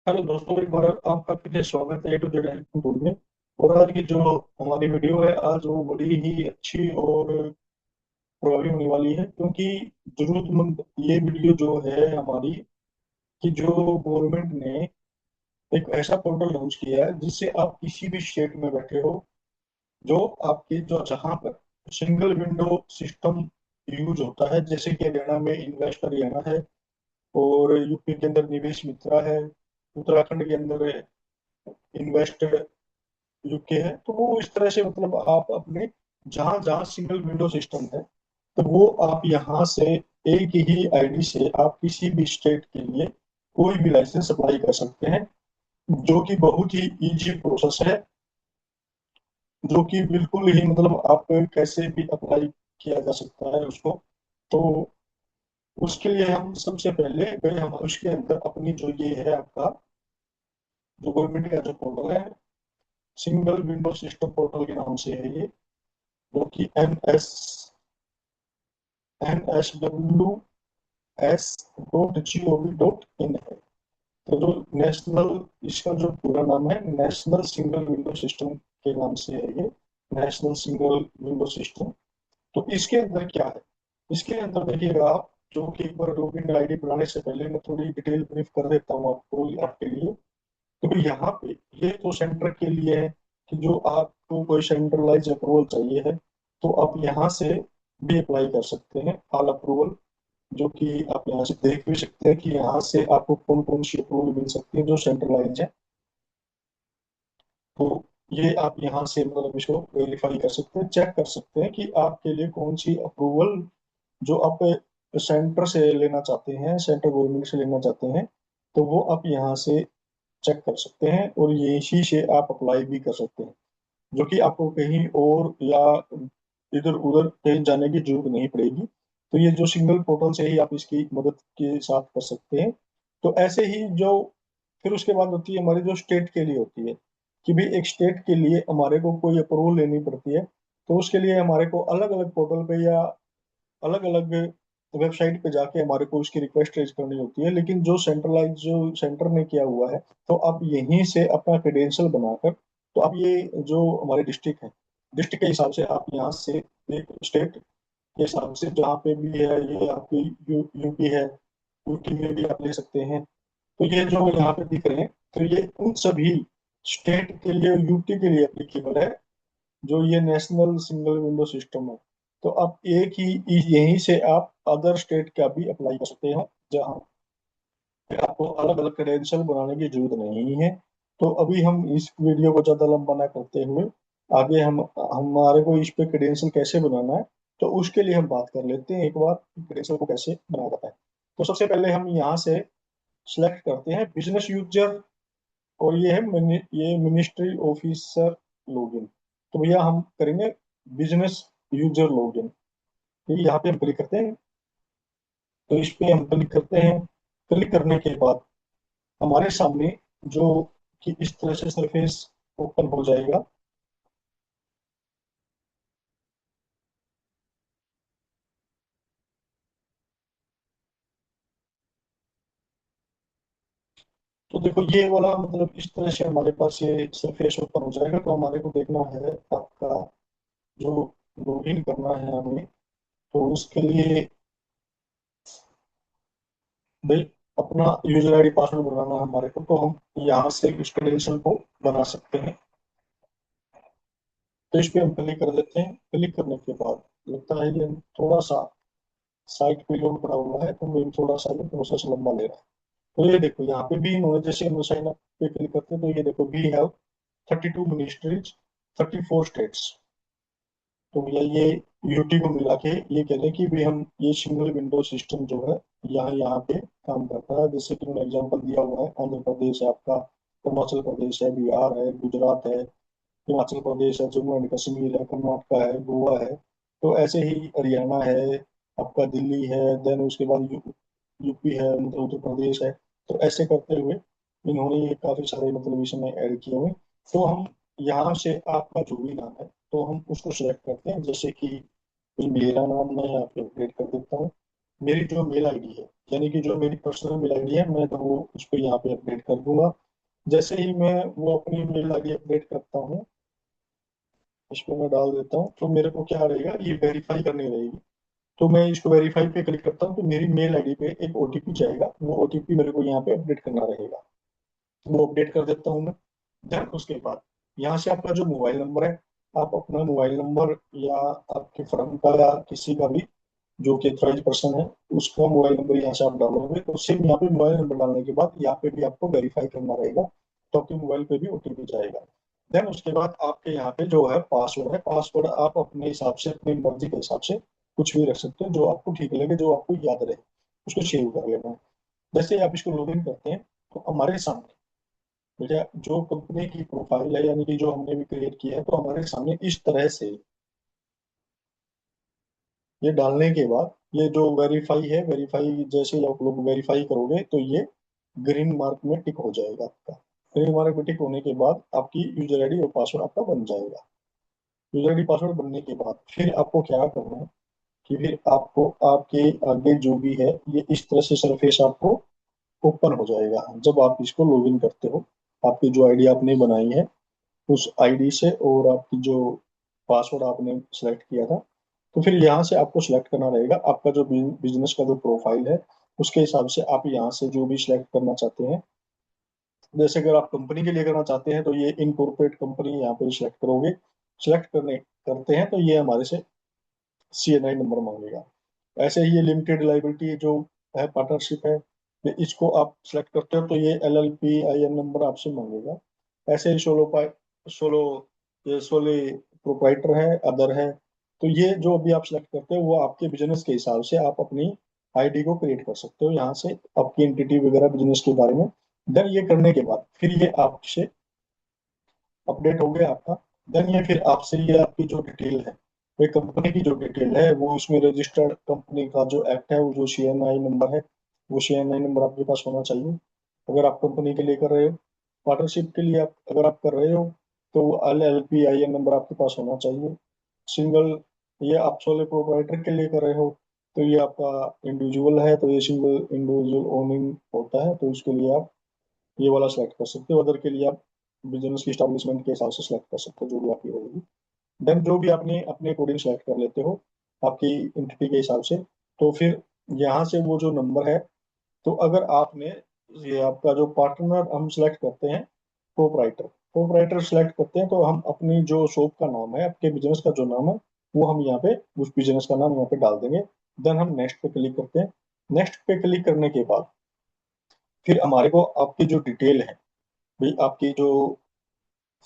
Hello दोस्तों, एक बार आपका फिर से स्वागत है टू द टूर में। और आज की जो हमारी वीडियो है, आज वो बड़ी ही अच्छी और प्रभावी होने वाली है, क्योंकि जरूरतमंद ये वीडियो जो है हमारी, कि जो गवर्नमेंट ने एक ऐसा पोर्टल लॉन्च किया है जिससे आप किसी भी स्टेट में बैठे हो, जो आपके जो जहाँ पर सिंगल विंडो सिस्टम यूज होता है, जैसे कि हरियाणा में इन्वेस्ट हरियाणा है, और यूपी के अंदर निवेश मित्रा है, उत्तराखंड के अंदर इन्वेस्ट यूके है। तो वो इस तरह से मतलब आप अपने जहां जहां सिंगल विंडो सिस्टम है, तो वो आप यहाँ से एक ही आईडी से आप किसी भी स्टेट के लिए कोई भी लाइसेंस अप्लाई कर सकते हैं, जो कि बहुत ही इजी प्रोसेस है, जो कि बिल्कुल ही मतलब आप कैसे भी अप्लाई किया जा सकता है उसको। तो उसके लिए हम सबसे पहले गए, हम उसके अंदर अपनी जो ये है आपका जो गवर्नमेंट का जो पोर्टल है, सिंगल विंडो सिस्टम पोर्टल के नाम से है ये, जो कि NSWS.gov.in है। तो जो नेशनल, इसका जो पूरा नाम है नेशनल सिंगल विंडो सिस्टम के नाम से है ये, नेशनल सिंगल विंडो सिस्टम। तो इसके अंदर क्या है, इसके अंदर देखिएगा आप, जो कि एक बार लॉगिन आईडी बनाने से पहले मैं थोड़ी डिटेल ब्रीफ कर देता हूँ आपको, आपके लिए। तो यहाँ पे ये तो सेंटर के लिए है, कि जो आपको कोई सेंट्रलाइज अप्रूवल चाहिए है, तो आप यहाँ से भी अप्लाई कर सकते हैं ऑल अप्रूवल, जो कि आप यहाँ से देख भी सकते हैं कि यहाँ से आपको कौन कौन सी अप्रूवल मिल सकती है जो सेंट्रलाइज है। तो ये आप यहाँ से मतलब इसको वेरीफाई कर सकते हैं, चेक कर सकते हैं कि आपके लिए कौन सी अप्रूवल जो आप सेंटर से लेना चाहते हैं, सेंट्रल गवर्नमेंट से लेना चाहते हैं, तो वो आप यहाँ से चेक कर सकते हैं, और ये इसी से आप अप्लाई भी कर सकते हैं, जो कि आपको कहीं और या इधर उधर कहीं जाने की जरूरत नहीं पड़ेगी। तो ये जो सिंगल पोर्टल से ही आप इसकी मदद के साथ कर सकते हैं। तो ऐसे ही जो फिर उसके बाद होती है हमारी जो स्टेट के लिए होती है, कि भी एक स्टेट के लिए हमारे को कोई अप्रूवल लेनी पड़ती है, तो उसके लिए हमारे को अलग अलग पोर्टल पे या अलग अलग वेबसाइट पे जाके हमारे को उसकी रिक्वेस्ट रेज करनी होती है। लेकिन जो सेंट्रलाइज जो सेंटर ने किया हुआ है, तो आप यहीं से अपना क्रेडेंशियल बनाकर, तो आप ये जो हमारे डिस्ट्रिक्ट है, डिस्ट्रिक्ट के हिसाब से आप यहाँ से एक स्टेट के हिसाब से जहाँ पे भी है, ये आपकी यूपी है, यूपी में भी आप ले सकते हैं। तो ये जो यहाँ पे दिख रहे हैं, तो ये उन सभी स्टेट के लिए, यूटी के लिए एप्लीकेबल है, जो ये नेशनल सिंगल विंडो सिस्टम है। तो आप एक ही यहीं से आप अदर स्टेट का भी अप्लाई कर सकते हो, जहाँ पे आपको अलग अलग क्रेडेंशियल बनाने की जरूरत नहीं है। तो अभी हम इस वीडियो को ज्यादा लंबा ना करते हुए, आगे हम हमारे को इस पे क्रेडेंशियल कैसे बनाना है, तो उसके लिए हम बात कर लेते हैं एक बार, क्रेडेंशियल को कैसे बनाया जाता है। तो सबसे पहले हम यहाँ से सिलेक्ट करते हैं बिजनेस यूजर, और ये है ये मिनिस्ट्री ऑफिसर लॉगिन। तो भैया हम करेंगे बिजनेस यूजर लॉगिन। ठीक है, यहाँ पे हम क्लिक करते हैं। तो इस पे हम क्लिक करते हैं। क्लिक करने के बाद हमारे सामने जो कि इस तरह से सरफेस ओपन हो जाएगा। तो देखो ये वाला मतलब इस तरह से हमारे पास ये सरफेस ओपन हो जाएगा। तो हमारे को देखना है आपका जो लॉगिन करना है हमें, तो उसके लिए भाई अपना यूजर आईडी पासवर्ड बनाना है हमारे को, तो हम यहाँ से उस क्रेडेंशियल को बना सकते हैं। तो इस पे हम क्लिक कर देते हैं। क्लिक करने के बाद लगता है ये थोड़ा सा साइट पे लोड पड़ा हुआ है, तो मेरे थोड़ा सा ये प्रोसेस लंबा ले रहा है। तो ये देखो यहाँ पे भी इन्होंने, जैसे हम साइन अप पे क्लिक करते हैं, तो ये देखो वी हैव 32 मिनिस्ट्रीज, 34 स्टेट्स। तो भैया ये यूटी को मिला के ये कह रहे हैं कि भी हम ये सिंगल विंडो सिस्टम जो है यहाँ यहाँ पे काम करता है। जैसे कि मैंने एग्जांपल दिया हुआ है, आंध्र प्रदेश है आपका, हिमाचल प्रदेश है, बिहार है, गुजरात है, हिमाचल प्रदेश है, जम्मू एंड कश्मीर है, कर्नाटका है, गोवा है। तो ऐसे ही हरियाणा है आपका, दिल्ली है, देन उसके बाद यूपी है, मतलब उत्तर प्रदेश है। तो ऐसे करते हुए इन्होंने ये काफी सारे मतलब इसमें ऐड किए हुए। तो हम यहाँ से आपका जो भी नाम है, तो हम उसको सिलेक्ट करते हैं। जैसे कि मेरा नाम मैं यहाँ पे अपडेट कर देता हूँ, मेरी जो मेल आईडी है, यानी कि जो मेरी पर्सनल मेल आईडी है, मैं तो वो उसको यहाँ पे अपडेट कर दूंगा। जैसे ही मैं वो अपनी मेल आईडी अपडेट करता हूँ, इसको मैं डाल देता हूँ, तो मेरे को क्या रहेगा, ये वेरीफाई करनी रहेगी। तो मैं इसको वेरीफाई पे क्लिक करता हूँ, तो मेरी मेल आईडी पे एक ओटीपी जाएगा, वो ओटीपी मेरे को यहाँ पे अपडेट करना रहेगा। वो अपडेट कर देता हूँ मैं। देन उसके बाद यहाँ से आपका जो मोबाइल नंबर है, आप अपना मोबाइल नंबर या आपके फर्म का या किसी का भी जो कि ऑथराइज पर्सन है, उसका मोबाइल नंबर यहाँ से आप डालोगे, तो सेम यहाँ पे मोबाइल नंबर डालने के बाद यहाँ पे भी आपको वेरीफाई करना रहेगा, तो आपके मोबाइल पे भी ओटीपी जाएगा। देन उसके बाद आपके यहाँ पे जो है पासवर्ड है, पासवर्ड आप अपने हिसाब से, अपनी मर्जी के हिसाब से कुछ भी रख सकते हो, जो आपको ठीक लगे, जो आपको याद रहे, उसको सेव कर लेना है। जैसे ही आप इसको लॉग इन करते हैं, तो हमारे सामने बेटा जो कंपनी की प्रोफाइल है, यानी कि जो हमने भी क्रिएट किया है, तो हमारे सामने इस तरह से ये डालने के बाद, ये जो वेरीफाई है, वेरीफाई जैसे ही आप लोग वेरीफाई करोगे, तो ये ग्रीन मार्क में टिक हो जाएगा आपका। ग्रीन मार्क में टिक होने के बाद आपकी यूजर आईडी और पासवर्ड आपका बन जाएगा। यूजर आईडी पासवर्ड बनने के बाद फिर आपको क्या करना है, कि फिर आपको आपके आगे जो भी है, ये इस तरह से सरफेस आपको ओपन हो जाएगा जब आप इसको लॉगिन करते हो। आपकी जो आईडी आपने बनाई है, उस आईडी से, और आपकी जो पासवर्ड आपने सेलेक्ट किया था, तो फिर यहाँ से आपको सिलेक्ट करना रहेगा आपका जो बिजनेस का जो प्रोफाइल है, उसके हिसाब से आप यहाँ से जो भी सिलेक्ट करना चाहते हैं। जैसे अगर आप कंपनी के लिए करना चाहते हैं, तो ये इनकॉर्पोरेट कंपनी यहाँ पे सिलेक्ट करोगे। सिलेक्ट करने करते हैं तो ये हमारे से सीएनआई नंबर मांगेगा। ऐसे ही ये लिमिटेड लाइबिलिटी जो है, पार्टनरशिप है, इसको आप सिलेक्ट करते हो, तो ये एलएलपी आईएन नंबर आपसे मांगेगा। ऐसे ही सोलो ये सोले प्रोप्राइटर है, अदर है। तो ये जो भी आप सिलेक्ट करते हो, वो आपके बिजनेस के हिसाब से आप अपनी आईडी को क्रिएट कर सकते हो यहाँ से, आपकी एंटिटी वगैरह बिजनेस के बारे में। देन ये करने के बाद फिर ये आपसे अपडेट हो गया आपका। देन ये फिर आपसे ये आपकी जो डिटेल है, वो कंपनी की जो डिटेल है, वो उसमें रजिस्टर्ड कंपनी का जो एक्ट है, वो जो सीएनआई नंबर है, वो सीएनआई नंबर आपके पास होना चाहिए। अगर आप कंपनी के लिए कर रहे हो, पार्टनरशिप के लिए आप अगर आप कर रहे हो, तो L L P I N number आपके पास होना चाहिए। सिंगल, ये आप सोले प्रोप्राइटर के लिए कर रहे हो, तो ये आपका इंडिविजुअल है, तो ये सिंगल इंडिविजुअल ओनिंग होता है, तो इसके लिए आप ये वाला सेलेक्ट कर सकते हो। अदर के लिए आप बिजनेस की स्टैब्लिशमेंट के हिसाब से सेलेक्ट कर सकते हो, जो भी आपकी रहेगी। देन जो भी आपने अपने अकॉर्डिंग सेलेक्ट कर लेते हो, आपकी एंटिटी के हिसाब से। तो फिर यहाँ से वो जो नंबर है, तो अगर आपने ये आपका जो पार्टनर हम सेलेक्ट करते हैं, प्रोपराइटर प्रोपराइटर सेलेक्ट करते हैं, तो हम अपनी जो शॉप का नाम है, आपके बिजनेस का जो नाम है, वो हम यहाँ पे उस बिजनेस का नाम यहाँ पे डाल देंगे। देन हम नेक्स्ट पे क्लिक करते हैं। नेक्स्ट पे क्लिक करने के बाद फिर हमारे को आपकी जो डिटेल है, भाई आपकी जो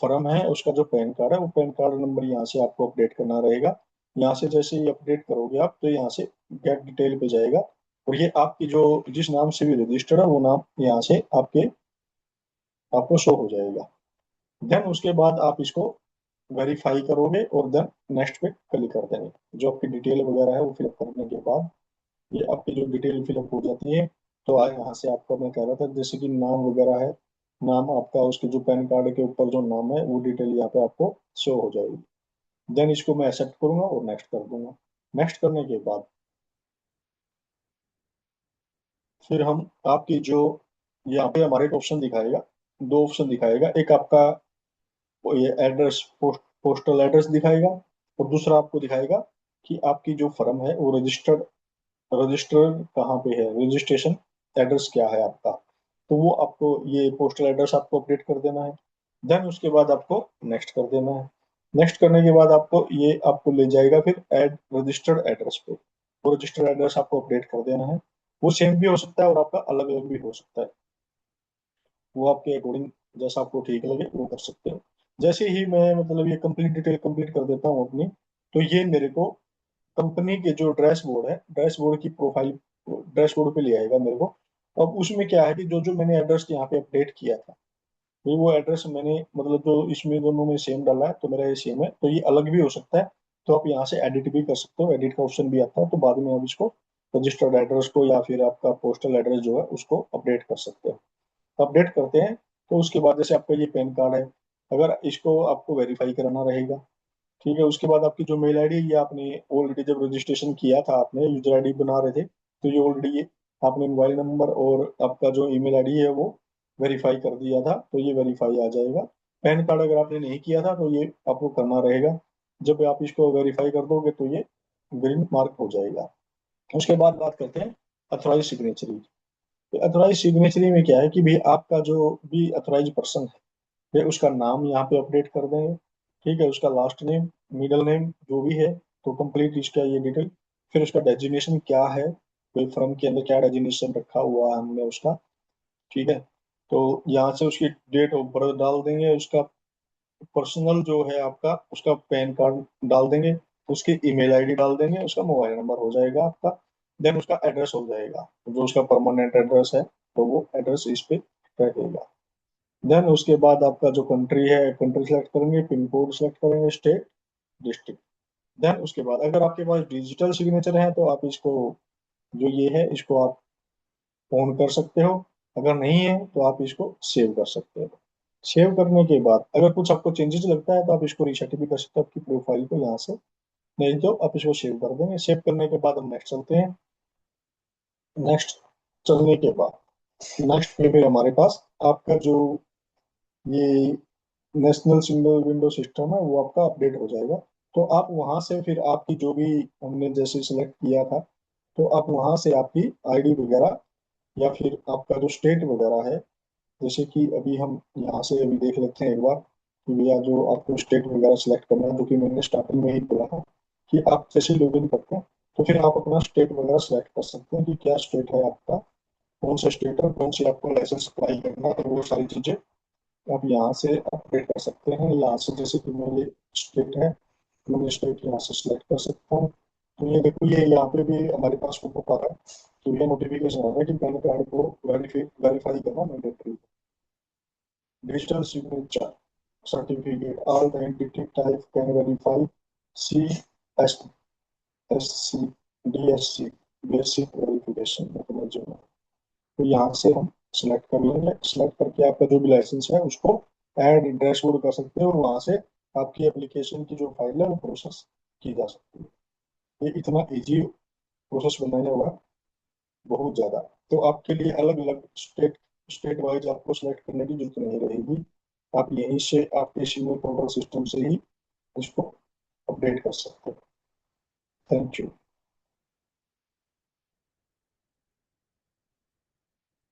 फर्म है, उसका जो पैन कार्ड है, वो पैन कार्ड नंबर यहाँ से आपको अपडेट करना रहेगा। यहाँ से जैसे ही अपडेट करोगे आप, तो यहाँ से गेट डिटेल पे जाएगा, और ये आपकी जो जिस नाम से भी रजिस्टर्ड है, वो नाम यहाँ से आपको शो हो जाएगा। देन उसके बाद आप इसको वेरीफाई करोगे, और देन नेक्स्ट पे क्लिक कर देंगे। जो आपकी डिटेल वगैरह है, वो फिलअप करने के बाद ये आपकी जो डिटेल फिलअप हो जाती है, तो आए यहाँ से आपका मैं कह रहा था, जैसे कि नाम वगैरह है, नाम आपका, उसके जो पैन कार्ड के ऊपर जो नाम है, वो डिटेल यहाँ पे आपको शो हो जाएगी। देन इसको मैं एक्सेप्ट करूंगा और नेक्स्ट कर दूंगा। नेक्स्ट करने के बाद फिर हम आपकी जो यहाँ पे हमारे एक ऑप्शन दिखाएगा, दो ऑप्शन दिखाएगा, एक आपका ये एड्रेस, पोस्टल एड्रेस दिखाएगा, और दूसरा आपको दिखाएगा कि आपकी जो फर्म है, वो रजिस्टर कहाँ पे है, रजिस्ट्रेशन एड्रेस क्या है आपका। तो वो आपको ये पोस्टल एड्रेस आपको अपडेट कर देना है। देन उसके बाद आपको नेक्स्ट कर देना है। नेक्स्ट करने के बाद आपको ये आपको ले जाएगा फिर एड रजिस्टर्ड एड्रेस पे। वो रजिस्टर्ड एड्रेस आपको अपडेट कर देना है। वो सेम भी हो सकता है और आपका अलग अलग भी हो सकता है, वो आपके अकॉर्डिंग जैसा आपको ठीक लगे वो कर सकते हो। जैसे ही मैं मतलब ये कंप्लीट डिटेल कंप्लीट कर देता हूँ अपनी, तो ये मेरे को कंपनी के जो डैशबोर्ड है, डैशबोर्ड की प्रोफाइल, डैशबोर्ड पे ले आएगा मेरे को। अब उसमें क्या है कि जो जो मैंने एड्रेस यहाँ पे अपडेट किया था, तो वो एड्रेस मैंने मतलब जो इसमें दोनों में सेम डाला है, तो मेरा ये सेम है, तो ये अलग भी हो सकता है। तो आप यहाँ से एडिट भी कर सकते हो, एडिट का ऑप्शन भी आता है, तो बाद में आप इसको रजिस्टर्ड एड्रेस को या फिर आपका पोस्टल एड्रेस जो है उसको अपडेट कर सकते हो। अपडेट करते हैं, तो उसके बाद जैसे आपका ये पैन कार्ड है, अगर इसको आपको वेरीफाई कराना रहेगा, ठीक है, उसके बाद आपकी जो मेल आईडी, ये आपने ऑलरेडी जब रजिस्ट्रेशन किया था, आपने यूजर आईडी बना रहे थे, तो ये ऑलरेडी आपने मोबाइल नंबर और आपका जो ईमेल आईडी है वो वेरीफाई कर दिया था, तो ये वेरीफाई आ जाएगा। पैन कार्ड अगर आपने नहीं किया था तो ये आपको करना रहेगा। जब आप इसको वेरीफाई कर दोगे तो ये ग्रीन मार्क हो जाएगा। उसके बाद बात करते हैं अथोराइज सिग्नेचरी। अथोराइज सिग्नेचरी में क्या है कि भाई आपका जो भी अथोराइज पर्सन है वे उसका नाम यहाँ पे अपडेट कर देंगे। ठीक है, उसका लास्ट नेम, मिडिल नेम जो भी है, तो कंप्लीट इसका ये डिटेल। फिर उसका डेजिग्नेशन क्या है, कोई फर्म के अंदर क्या डेजिग्नेशन रखा हुआ है हमने उसका। ठीक है, तो यहाँ से उसकी डेट ऑफ बर्थ डाल देंगे, उसका पर्सनल जो है आपका उसका पैन कार्ड डाल देंगे, उसकी ईमेल आईडी डाल देंगे, उसका मोबाइल नंबर हो जाएगा आपका। देन उसका एड्रेस हो जाएगा, जो उसका परमानेंट एड्रेस है तो वो एड्रेस इस पे रहेगा। देन उसके बाद आपका जो कंट्री है, कंट्री सेलेक्ट करेंगे, पिन कोड सेलेक्ट करेंगे, स्टेट, डिस्ट्रिक्ट। देन उसके बाद अगर आपके पास डिजिटल सिग्नेचर है तो आप इसको, जो ये है इसको आप ऑन कर सकते हो। अगर नहीं है तो आप इसको सेव कर सकते हो। सेव करने के बाद अगर कुछ आपको चेंजेस लगता है तो आप इसको रीसेट भी कर सकते हो आपकी प्रोफाइल को यहाँ से। नहीं तो आप इसको सेव कर देंगे। सेव करने के बाद हम नेक्स्ट चलते हैं। नेक्स्ट चलने के बाद नेक्स्ट पे फिर हमारे पास आपका जो ये नेशनल सिंगल विंडो सिस्टम है वो आपका अपडेट हो जाएगा। तो आप वहां से फिर आपकी जो भी हमने जैसे सिलेक्ट किया था, तो आप वहां से आपकी आईडी वगैरह या फिर आपका जो स्टेट वगैरह है, जैसे कि अभी हम यहाँ से अभी देख लेते हैं एक बार कि भैया जो आपको स्टेट वगैरह सिलेक्ट करना है, जो कि मैंने स्टार्टिंग में ही बोला था कि आप जैसे लॉग इन करते हैं तो फिर आप अपना स्टेट वगैरह सिलेक्ट कर सकते हैं कि क्या स्टेट है आपका, कौन सा स्टेट है, कौन सी आपको लाइसेंस अप्लाई करना है, तो वो सारी चीजें आप यहाँ से अपडेट कर सकते हैं। यहाँ से जैसे कि मेरे स्टेट है, मैं स्टेट यहाँ से सिलेक्ट कर सकता हूँ। तो ये देखो ये यहाँ पे भी हमारे पास पॉपअप आ रहा है, तो ये नोटिफिकेशन आ रहा है कि पैन कार्ड को वेरीफाई करना mandatory. Digital signature certificate all the entity type can verify C S S C D S C basic verification mechanism. तो यहाँ से हम सिलेक्ट कर लेंगे। सिलेक्ट करके आपका जो भी लाइसेंस है उसको ऐड डैशबोर्ड कर सकते हो और वहां से आपकी एप्लीकेशन की जो फाइल है वो प्रोसेस की जा सकती है। ये इतना इजी प्रोसेस बनाया हुआ है, बहुत ज्यादा। तो आपके लिए अलग अलग स्टेट वाइज आपको सिलेक्ट करने की जरूरत नहीं रहेगी। आप यहीं से आपके सिग्नल पोर्टल सिस्टम से ही इसको अपडेट कर सकते हो। Thank you.